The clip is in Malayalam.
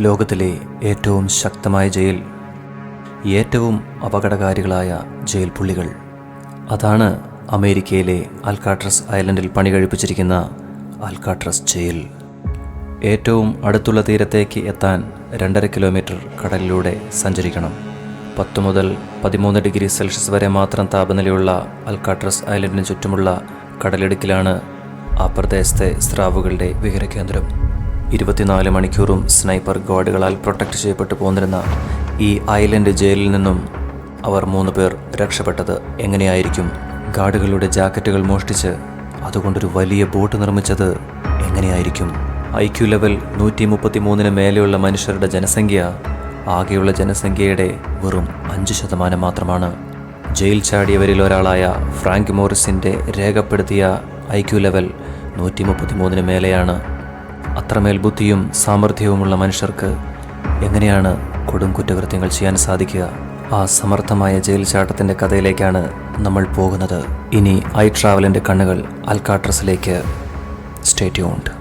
ലോകത്തിലെ ഏറ്റവും ശക്തമായ ജയിൽ, ഏറ്റവും അപകടകാരികളായ ജയിൽ പുള്ളികൾ. അതാണ് അമേരിക്കയിലെ അൽക്കാട്രസ് ഐലൻഡിൽ പണി കഴിപ്പിച്ചിരിക്കുന്ന അൽക്കാട്രസ് ജയിൽ. ഏറ്റവും അടുത്തുള്ള തീരത്തേക്ക് എത്താൻ 2.5 കിലോമീറ്റർ കടലിലൂടെ സഞ്ചരിക്കണം. 10 മുതൽ 13 ഡിഗ്രി സെൽഷ്യസ് വരെ മാത്രം താപനിലയുള്ള അൽക്കാട്രസ് ഐലൻഡിന് ചുറ്റുമുള്ള കടലിടുക്കിലാണ് ആ പ്രദേശത്തെ സ്രാവുകളുടെ വിഹരകേന്ദ്രം. 24 മണിക്കൂറും സ്നൈപ്പർ ഗാർഡുകളാൽ പ്രൊട്ടക്റ്റ് ചെയ്യപ്പെട്ടു പോന്നിരുന്ന ഈ ഐലൻഡ് ജയിലിൽ നിന്നും അവർ 3 പേർ രക്ഷപ്പെട്ടത് എങ്ങനെയായിരിക്കും? ഗാർഡുകളുടെ ജാക്കറ്റുകൾ മോഷ്ടിച്ച് അതുകൊണ്ടൊരു വലിയ ബോട്ട് നിർമ്മിച്ചത് എങ്ങനെയായിരിക്കും? IQ ലെവൽ 133 മേലെയുള്ള മനുഷ്യരുടെ ജനസംഖ്യ ആകെയുള്ള ജനസംഖ്യയുടെ വെറും 5% മാത്രമാണ്. ജയിൽ ചാടിയവരിൽ ഒരാളായ ഫ്രാങ്ക് മോറിസിൻ്റെ രേഖപ്പെടുത്തിയ IQ ലെവൽ 133 മേലെയാണ്. അത്രമേൽ ബുദ്ധിയും സാമർഥ്യവുമുള്ള മനുഷ്യർക്ക് എങ്ങനെയാണ് കൊടും കുറ്റകൃത്യങ്ങൾ ചെയ്യാൻ സാധിക്കുക? ആ സമർത്ഥമായ ജയിൽ ചാട്ടത്തിൻ്റെ കഥയിലേക്കാണ് നമ്മൾ പോകുന്നത്. ഇനി ഐ ട്രാവലിൻ്റെ കണ്ണുകൾ അൽക്കാട്രസിലേക്ക്. Stay tuned.